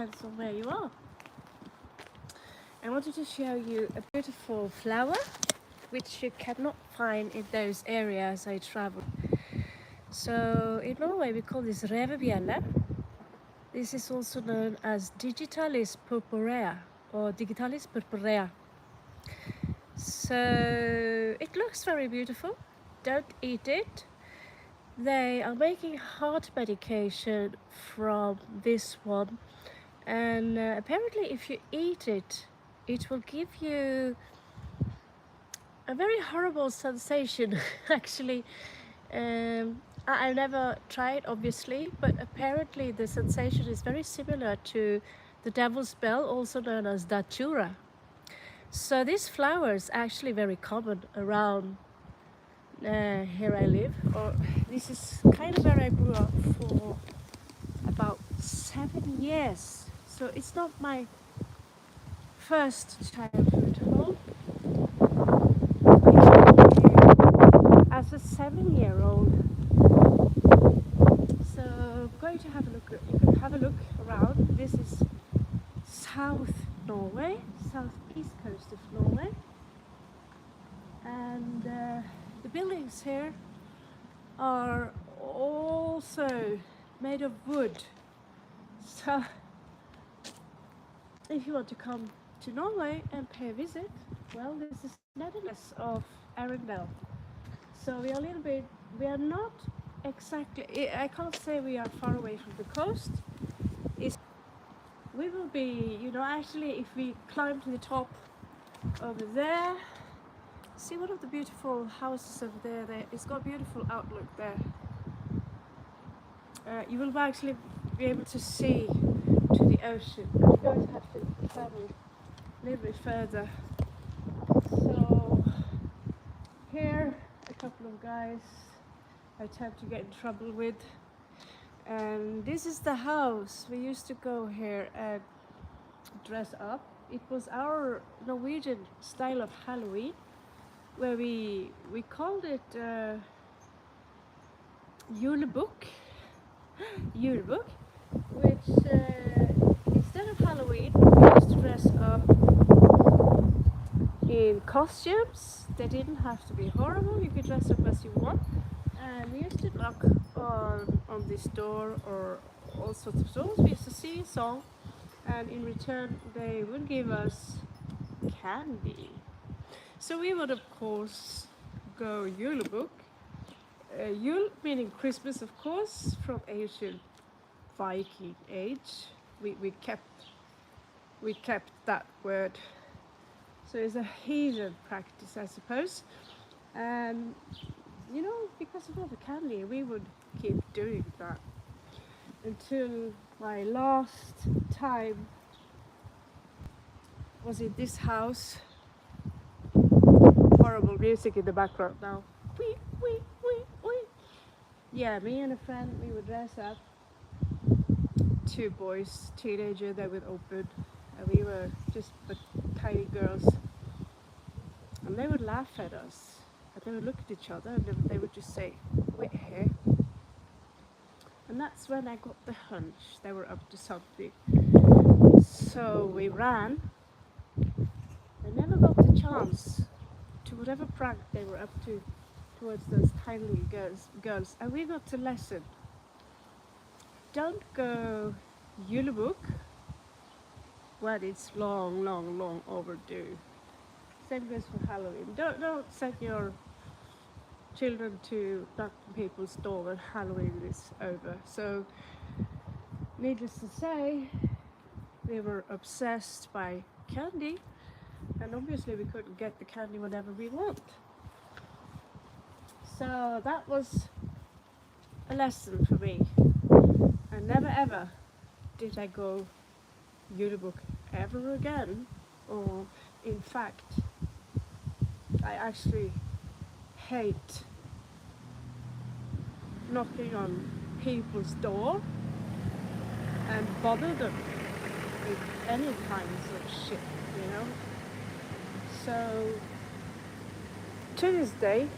depends on where you are. I wanted to show you a beautiful flower which you cannot find in those areas I travel. So in Norway we call this revebjelle. This is also known as Digitalis purpurea or Digitalis purpurea. So it looks very beautiful. Don't eat it. They are making heart medication from this one, and apparently if you eat it, it will give you a very horrible sensation. Actually, I never tried, obviously, but apparently the sensation is very similar to the devil's bell, also known as datura. So this flower is actually very common around here I live, or this is kind of where I grew up for about 7 years. So it's not my first childhood home. As a 7-year-old. So I'm going to have a look. You can have a look around. This is South Norway, southeast coast of Norway, and the buildings here are also made of wood. So if you want to come to Norway and pay a visit, well, this is Nedenes of Arendal. So we are a little bit, we are not exactly, I can't say we are far away from the coast. We will be, you know, actually if we climb to the top over there, see one of the beautiful houses over there, it's got a beautiful outlook there. You will actually be able to see to the ocean. I'm going to have to travel a little bit further. So here a couple of guys I tend to get in trouble with, and this is the house. We used to go here and dress up. It was our Norwegian style of Halloween, where we called it julebukk, which instead of Halloween we used to dress up in costumes. They didn't have to be horrible, you could dress up as you want, and we used to knock on this door or all sorts of doors. We used to sing a song, and in return they would give us candy. So we would of course go julebukk, Jul meaning Christmas, of course, from ancient Viking age. We kept that word. So it's a heathen practice, I suppose. And you know, because of all the candy, we would keep doing that until my last time was in this house. Horrible music in the background now. Wee, wee, wee, wee. Yeah, me and a friend, we would dress up. 2 boys, teenager, they would open, and we were just but tiny girls. And they would laugh at us, and they would look at each other, and they would just say, "Wait here." And that's when I got the hunch they were up to something. So we ran. I never got the chance to whatever prank they were up to towards those tiny little girls. And we got a lesson. Don't go julebukk when it's long overdue. Same goes for Halloween. Don't send your children to knock on people's door when Halloween is over. So needless to say, we were obsessed by candy, and obviously we couldn't get the candy whenever we want. So that was a lesson for me, and never ever did I go julebukk ever again. Or in fact, I actually hate knocking on people's door and bother them with any kinds of shit, you know. So to this day,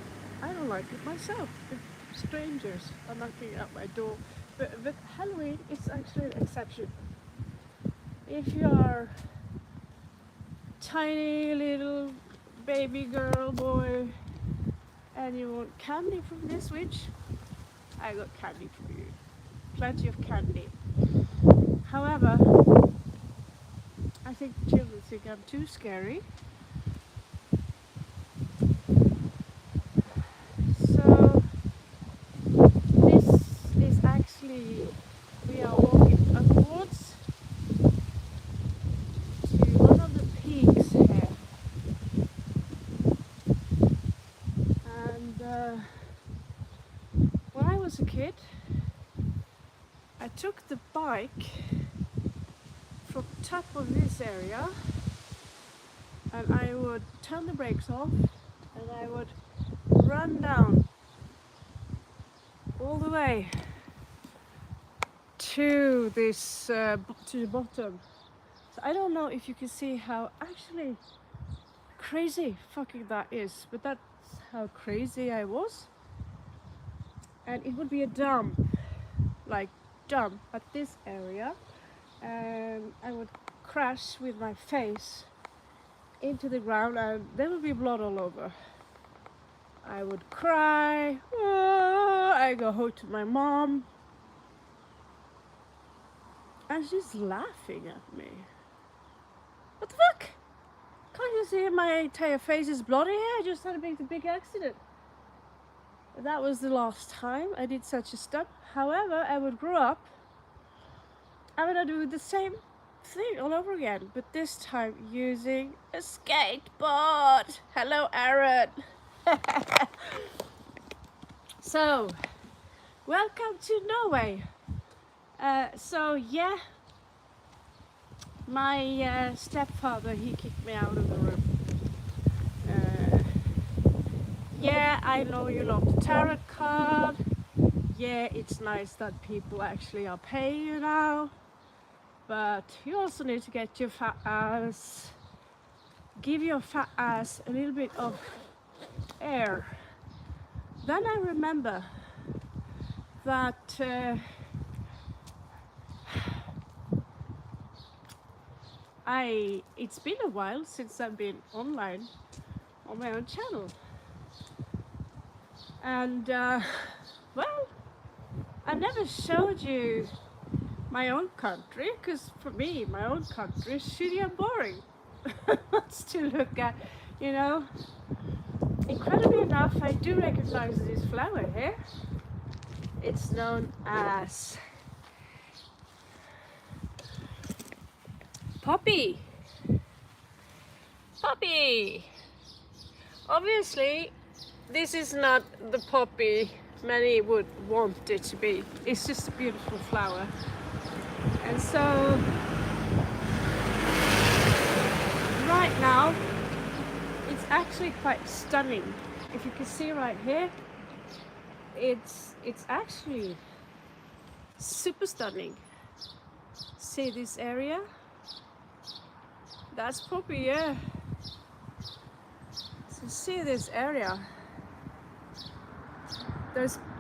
I don't like it myself if strangers are knocking at my door. But Halloween is actually an exception. if you are tiny little baby girl, boy, and you want candy from this witch, I got candy for you. Plenty of candy. However, I think the children think I'm too scary. So this is actually, we are walking upwards to one of the peaks here. And when I was a kid, I took the bike from top of this area and I would turn the brakes off and I would run down all the way to this to the bottom. So I don't know if you can see how actually crazy fucking that is, but that's how crazy I was. And it would be a dump, like dump at this area, and I would crash with my face into the ground and there would be blood all over. I would cry, I go home to my mom and she's laughing at me. What the fuck? Can't you see my entire face is bloody here? I just had a big accident. That was the last time I did such a stuff. However, I would grow up, I would do the same thing all over again, but this time using a skateboard. Hello, Aaron. So, welcome to Norway. So yeah, my stepfather, he kicked me out of the room. Yeah, I know you love the tarot card. Yeah, it's nice that people actually are paying you now. But you also need to get your fat ass, give your fat ass a little bit of air. Then I remember that it's been a while since I've been online on my own channel. And well, I never showed you my own country, because for me, my own country is shitty and boring. What's to look at, you know? Incredibly enough, I do recognize this flower here. It's known as poppy. Poppy! Obviously, this is not the poppy many would want it to be. It's just a beautiful flower. And so, right now, it's actually quite stunning. If you can see right here, it's actually super stunning. See this area? That's poppy, yeah. So see this area.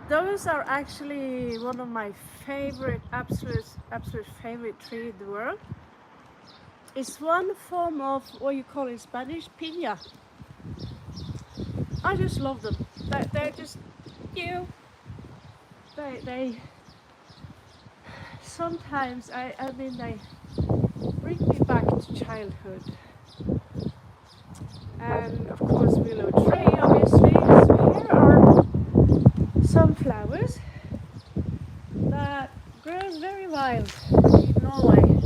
Those are actually one of my favorite, absolute favorite tree in the world. It's one form of what you call in Spanish, piña. I just love them. They're just, you know, they sometimes, I mean, they bring me back to childhood. And of course, willow tree, obviously. So here are some flowers that grows very wild in Norway.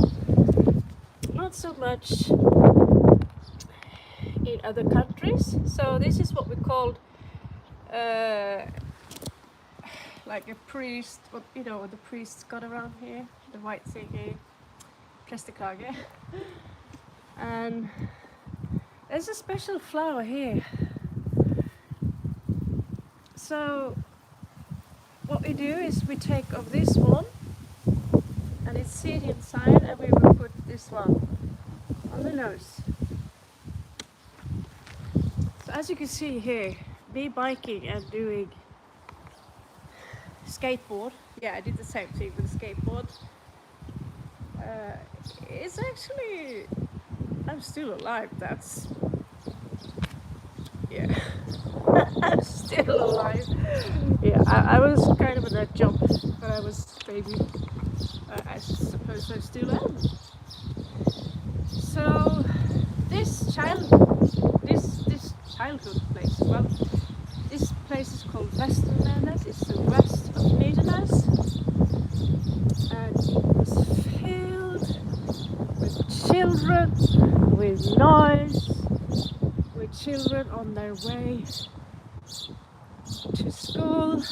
Not so much in other countries. So this is what we called like a priest, what you know, what the priests got around here, the white thingy, prästekrage. And there's a special flower here. So what we do is we take of this one and it's seed inside, and we will put this one on the nose. So as you can see here, me biking and doing skateboard. Yeah, I did the same thing with the skateboard. It's actually, I'm still alive. That's, yeah. I'm still alive. Yeah, I was kind of a nut job, but I was baby. I suppose I still am. So this childhood place. Well, this place is called Nedenes. It's the west of Nedenes, and it was filled with children, with noise, with children on their way to school.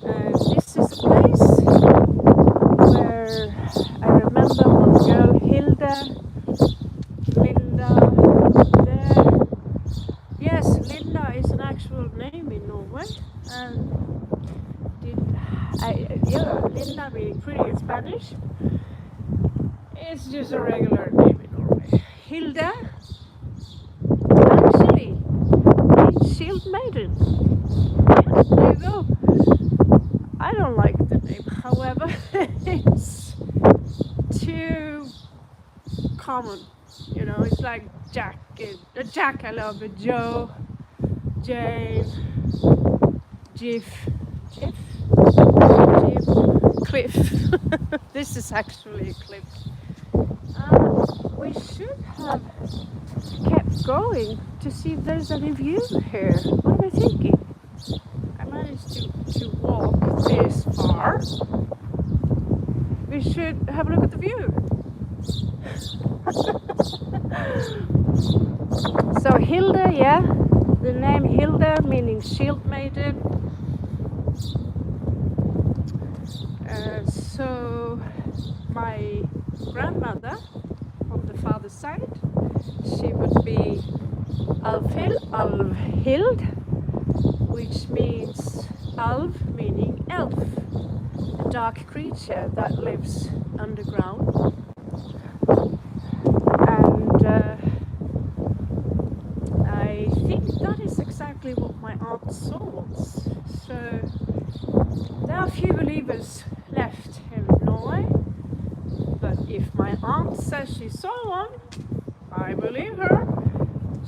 And this is a place where I remember one girl, Hilda, Linda, there. Yes, Linda is an actual name in Norway, and Linda meaning pretty in Spanish. It's just a regular name in Norway. Hilda actually means shield maiden. Yeah, there you go. I don't like the name, however, it's too common. You know, it's like Jack, I love it, Joe, Jane, Jiff, Cliff. This is actually Cliff. We should have kept going to see if there's any view here. What am I thinking? I managed to walk this far. We should have a look at the view. So Hilda, yeah, the name Hilda meaning shield maiden. So my grandmother on the father's side, she would be Alvhild, which means Alv meaning elf, a dark creature that lives underground. And I think that is exactly what my aunt saw once. So there are few believers left here in Norway, but if my aunt says she saw one, I believe her.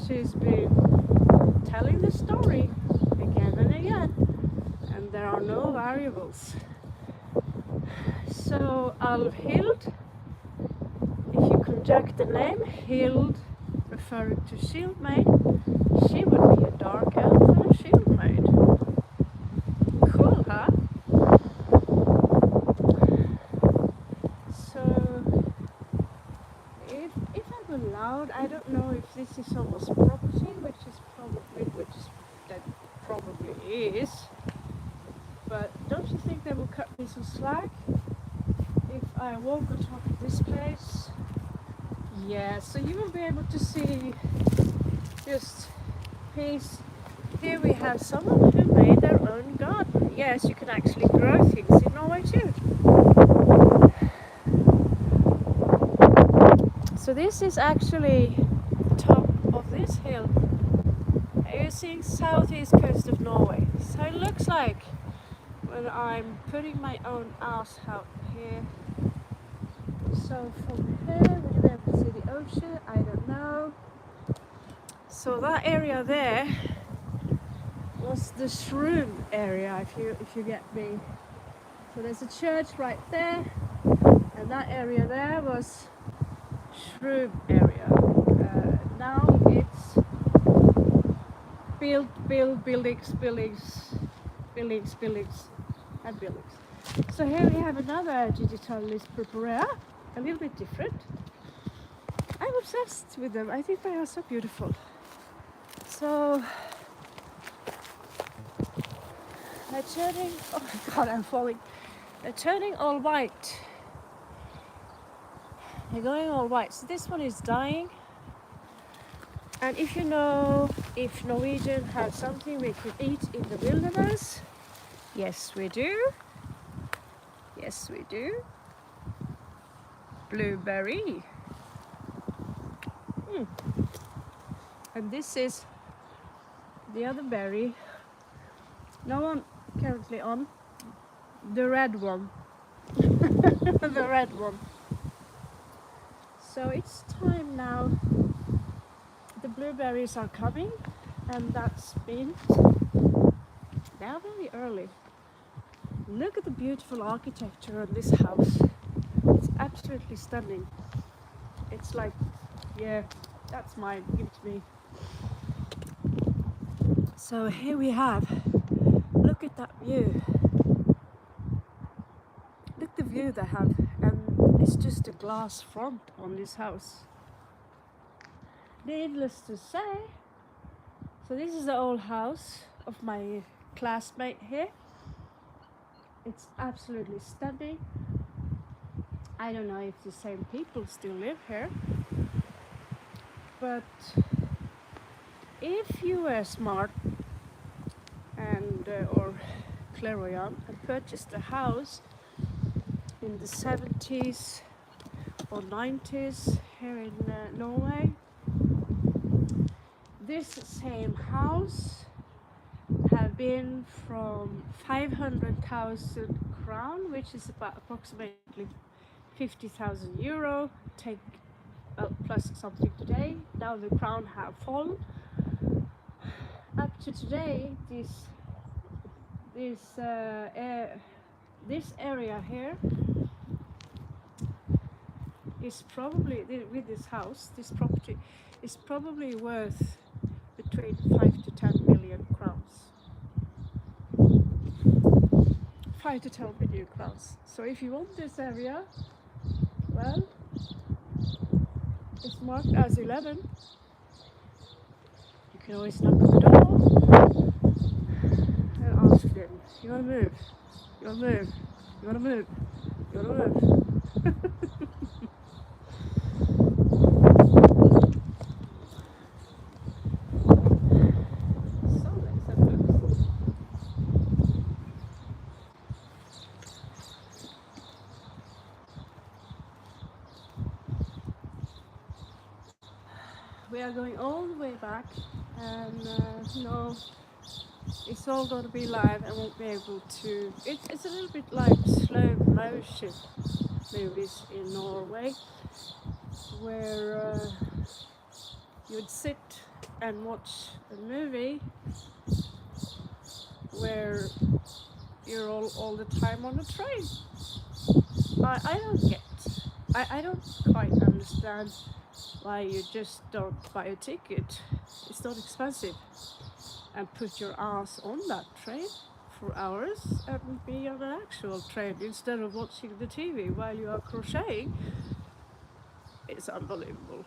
She's been telling the story again and again, and there are no variables. So Alvhild, if you conjunct the name Hild referring to shield maid, she would be a dark elf and a shield maid. Cool, huh? So if I'm allowed, I don't know if this is someone's property, which that probably is. But don't you think they will cut me some slack if I walk on top of this place? Yeah, so you will be able to see just peace. Here we have someone who made their own garden. Yes, you can actually grow things in Norway too. So this is actually the top of this hill. You're seeing southeast coast of Norway. So it looks like when I'm putting my own house out here. So from here, would you be able to see the ocean? I don't know. So that area there was the shroom area, if you get me. So there's a church right there, and that area there was shroom area. Now it's buildings, and buildings. So here we have another digitalis purpurea, a little bit different. I'm obsessed with them. I think they are so beautiful. So they're turning, oh my god, I'm falling. They're turning all white. They're going all white. So this one is dying. And if you know if Norwegian have something we could eat in the wilderness, yes we do. Yes we do. Blueberry. And this is the other berry. No one currently on. The red one. The red one. So it's time now. The blueberries are coming, and that's been now very early. Look at the beautiful architecture of this house. It's absolutely stunning. It's like, yeah, that's mine, give it to me. So here we have, look at that view. Look at the view they have, and it's just a glass front on this house. Needless to say, so this is the old house of my classmate here. It's absolutely stunning. I don't know if the same people still live here, but if you were smart and or clairvoyant and purchased a house in the 70s or 90s here in Norway, this same house have been from 500,000 crown, which is about approximately 50,000 euro, take plus something today. Now the crown have fallen. Up to today, this area here is probably, with this house, this property is probably worth between 5 to 10 million crowns. 5 to 10 million crowns. So if you want this area, well, it's marked as 11. You can always knock on the door and ask them, you wanna move? You wanna move? You wanna move? You wanna move? We are going all the way back, and it's all going to be live. I won't be able to. It's a little bit like slow motion movies in Norway, where you would sit and watch a movie where you're all the time on a train. I don't get. I don't quite understand why you just don't buy a ticket. It's not expensive, and put your ass on that train for hours and be on an actual train instead of watching the TV while you are crocheting. It's unbelievable.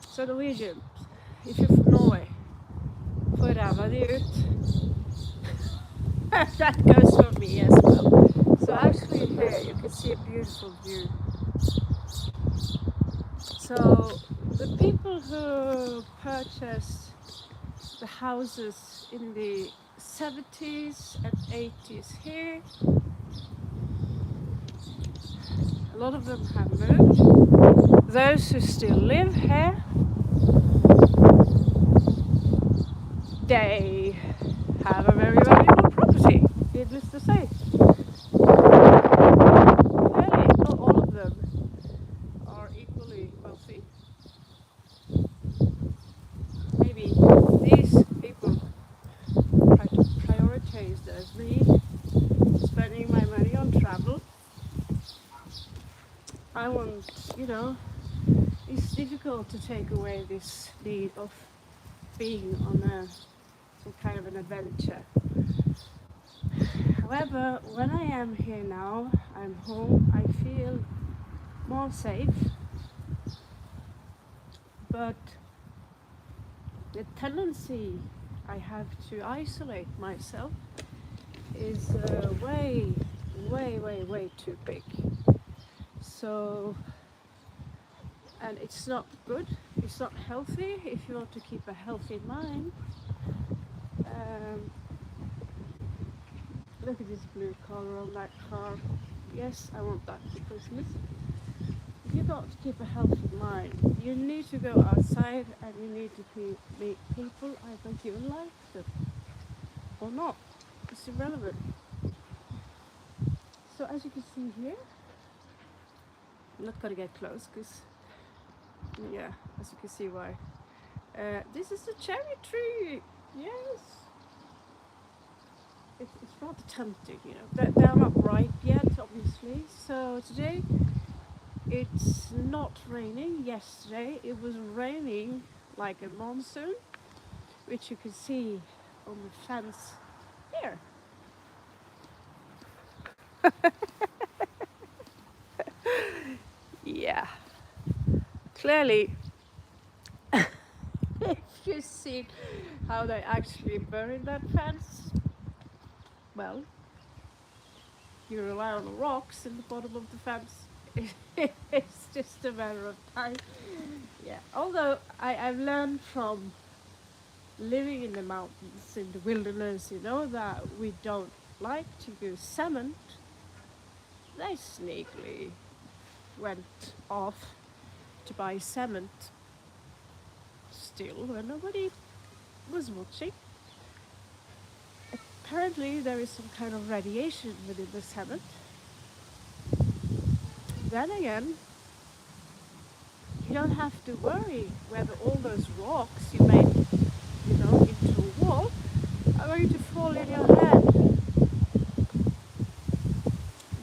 So Norwegian, if you're from Norway, få ræva di ut. That goes for me as well. So actually here you can see a beautiful view. So the people who purchased the houses in the 70s and 80s here, a lot of them have moved. Those who still live here, they have a very valuable property, needless to say. Really, not all of them are equally wealthy. Maybe these people try to prioritize as me, spending my money on travel. I want, it's difficult to take away this need of being on some kind of an adventure. However, when I am here now, I'm home, I feel more safe, but the tendency I have to isolate myself is way too big. So, and it's not good, it's not healthy if you want to keep a healthy mind. Look at this blue color on that car. Yes, I want that for Christmas. If you want to keep a healthy mind, you need to go outside and you need to meet people, either you like them or not. It's irrelevant. So as you can see here, I'm not gonna get close because, yeah, as you can see why. This is a cherry tree. Yes. It's rather tempting, you know. They're not ripe yet, obviously. So today it's not raining. Yesterday it was raining like a monsoon, which you can see on the fence here. Yeah, clearly, if you see how they actually buried that fence, well, you rely on the rocks in the bottom of the fence. It's just a matter of time. Yeah, although I've learned from living in the mountains, in the wilderness, you know, that we don't like to use cement. They sneakily went off to buy cement still when nobody was watching. Apparently there is some kind of radiation within the cement. Then again, you don't have to worry whether all those rocks you made, you know, into a wall are going to fall in your hand.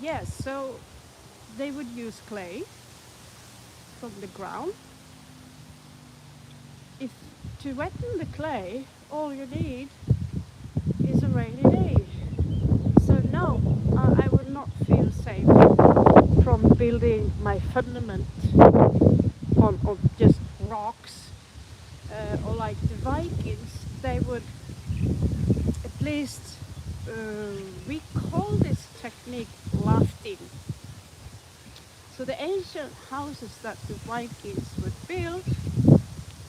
Yes, so they would use clay from the ground. If to wetten the clay, all you need is a rainy day. So no, I would not feel safe from building my fundament on just rocks, or like the Vikings. They would at least, we call this technique lofting. So the ancient houses that the Vikings would build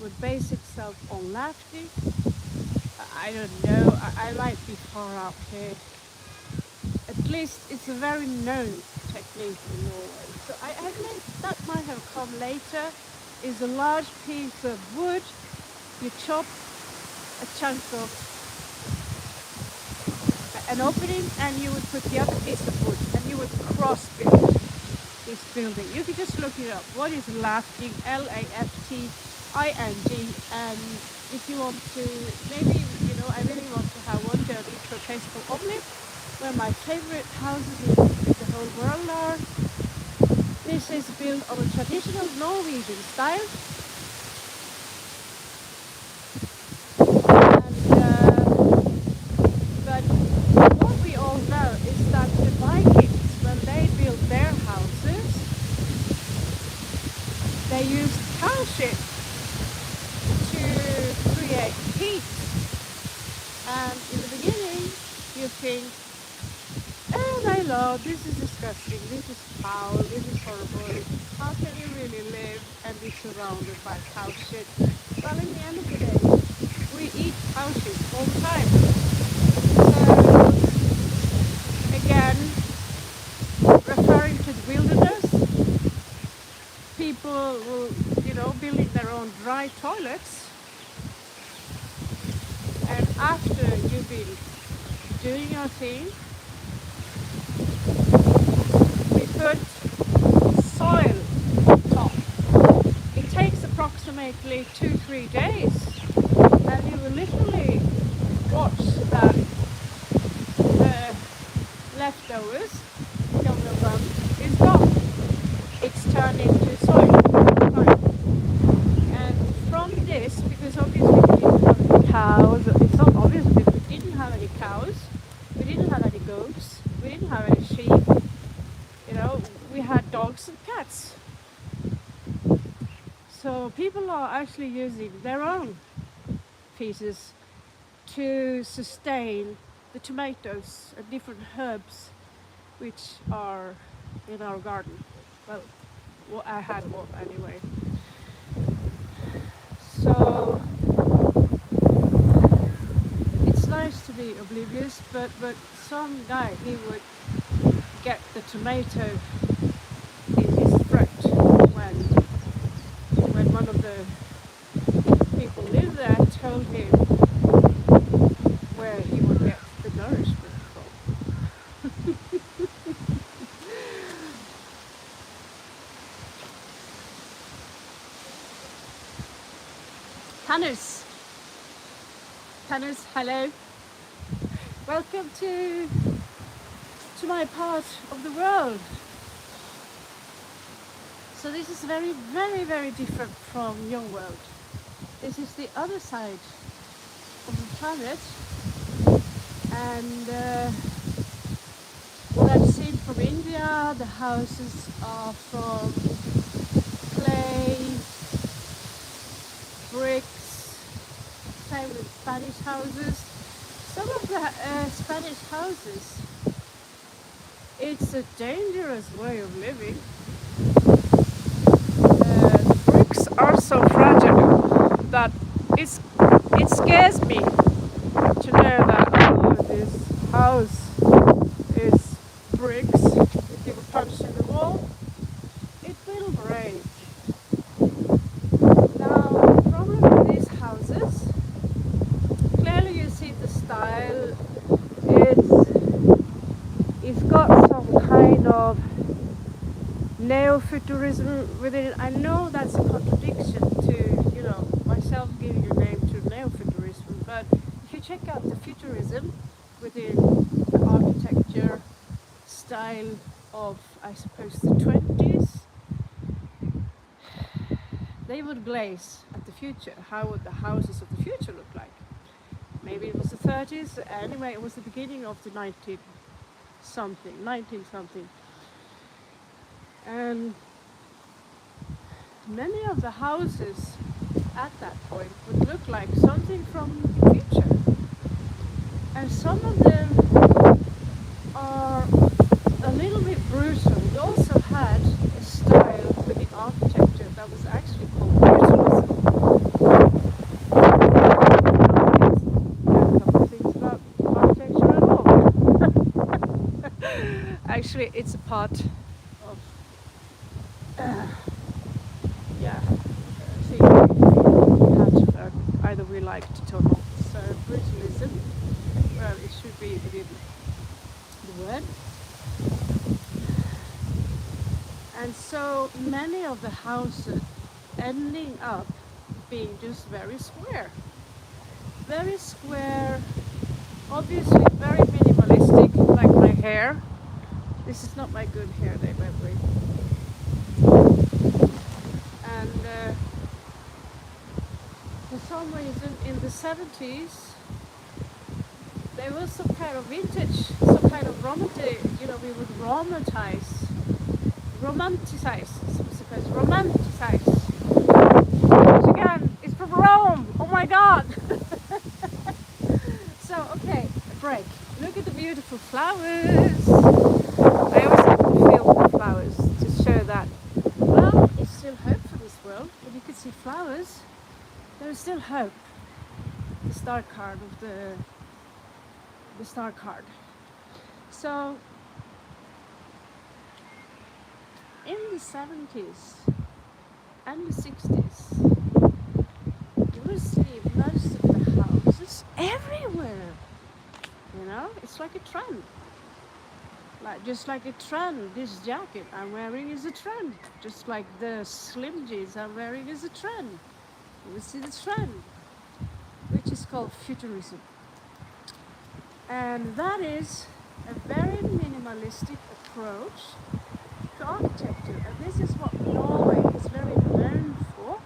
would base itself on lofting. I don't know, I might be far out here. At least it's a very known technique in Norway. So I think that might have come later. Is a large piece of wood. You chop a chunk of an opening, and you would put the other piece of wood, and you would cross build this building. You can just look it up. What is lafting? Lafting. And if you want to, maybe, you know, I really want to have one journey to a place called Omli, where my favorite houses in the whole world are. This is built on a traditional Norwegian style. But what we all know is that the Vikings, when they built their houses, they used cow shit to create heat. And in the beginning, you think, oh my lord, this is disgusting, this is foul, this is horrible. How can you really live and be surrounded by cow shit? Well, in the end of the day, we eat cow shit all the time. So, again, referring to the wilderness, people will, you know, building their own dry toilets. And after you've been doing your thing, we put soil on top. It takes approximately 2-3 days, and you will literally watch that the leftovers from the bun is gone. It's turned into soil. And from this, because obviously we didn't have any cows, it's not obvious, but we didn't have any cows, we didn't have any goats, we didn't have any sheep, you know, we had dogs and cats. So people are actually using their own pieces to sustain the tomatoes and different herbs which are in our garden. Well, I had one anyway. So it's nice to be oblivious, but some guy, he would get the tomato in his throat when one of the people lived there told him where he would get the nourishment from. Tanners, hello. Welcome to my part of the world. So this is very, very, very different from your world. This is the other side of the planet, and what I've seen from India, the houses are from clay, bricks, same with Spanish houses. Some of the Spanish houses, it's a dangerous way of living. The bricks are so fragile that it scares me to know that, oh, this house is bricks. If you punch in the wall, it will break. Now, the problem with these houses, clearly you see the style. It's got some kind of neo-futurism within it. I know that's a contradiction to, myself giving a name to neo-futurism, but if you check out the futurism within the architecture style of, I suppose, the 20s, they would glaze at the future. How would the houses of the future look like? Maybe it was the 30s. Anyway, it was the beginning of the 19 something. And many of the houses at that point would look like something from the future. And some of them are a little bit brutal. We also had a style within architecture that was actually called brutalism. A couple of things about architecture at all. Actually, it's a part of I think we have to learn. Either we like it or not. So brutalism, well, it should be within the word. And so many of the houses ending up being just very square. Very square, obviously very minimalistic, like my hair. This is not my good hair day, by the way. And for some reason in the 70s, there was some kind of vintage, some kind of romantic, we would romanticize. Which again, is from Rome. Oh my God. So, okay, a break. Look at the beautiful flowers. I always have to film the flowers to show that, well, it's still hope for this world. If you could see flowers, there is still hope. The star card of the star card. So, in the 70s and the 60s, you will see most of the houses everywhere. It's like a trend. Just like a trend, this jacket I'm wearing is a trend. Just like the slim jeans I'm wearing is a trend. You will see the trend, which is called futurism. And that is a very minimalistic approach to architecture. And this is what Norway is very known for,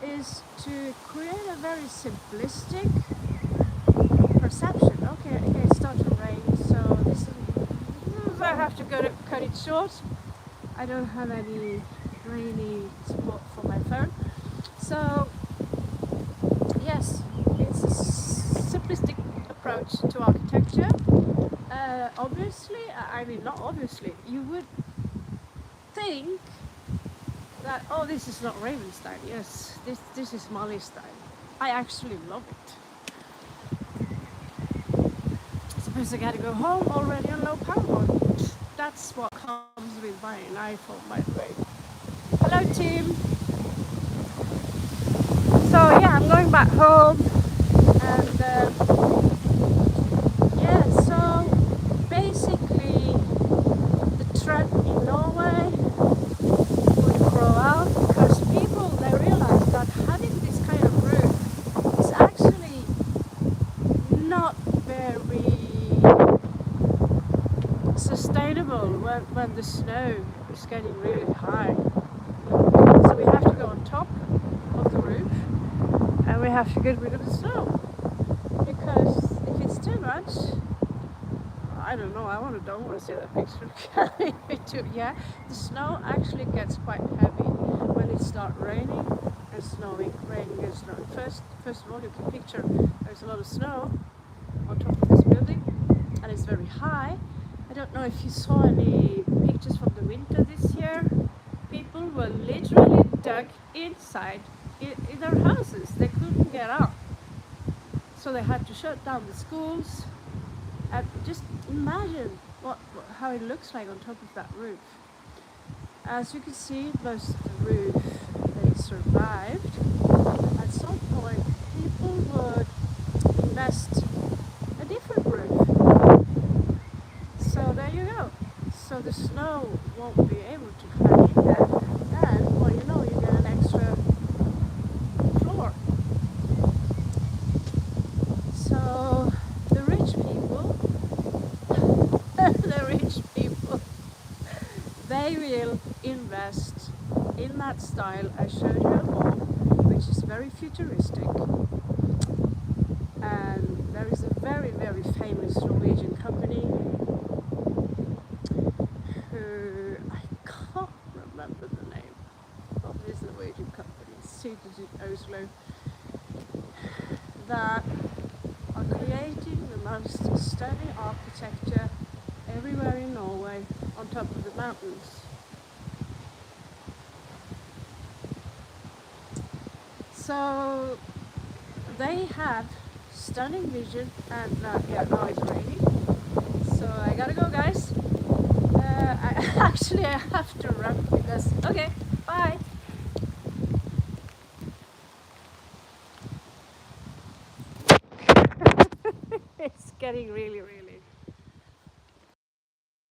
is to create a very simplistic perception. Okay, it starts to rain, so this is, I have to cut it short. I don't have any rainy support for my phone. So, yes, it's a simplistic approach to architecture. Obviously, not obviously, you would think that, oh, this is not Raven style. Yes, this is Mali style. I actually love it. I suppose I gotta go home already on low power mode. That's what comes with buying an iPhone, by the way. Hello, team. So yeah, I'm going back home, and so basically the trend in Norway would grow out because people, they realize that having this kind of roof and the snow is getting really high. So we have to go on top of the roof and we have to get rid of the snow. Because if it's too much, I don't know, don't want to see that picture. Yeah, the snow actually gets quite heavy when it starts raining and snowing, raining and snowing. First of all, you can picture there's a lot of snow on top of this building and it's very high. I don't know if you saw any pictures from the winter this year. People were literally dug inside in their houses. They couldn't get out. So they had to shut down the schools. And just imagine how it looks like on top of that roof. As you can see, most of the roof, they survived. At some point, people would invest a different roof. So there you go. So the snow won't be able to climb in there. And, well, you know, you get an extra floor. So the rich people, they will invest in that style I showed you at home, which is very futuristic. And there is a very, very famous Norwegian company who, I can't remember the name of this Norwegian company, seated in Oslo, that are creating the most stunning architecture everywhere in Norway on top of the mountains. So they have stunning vision and now it's raining. So I gotta go, guys. I have to run because, okay, bye. It's getting really, really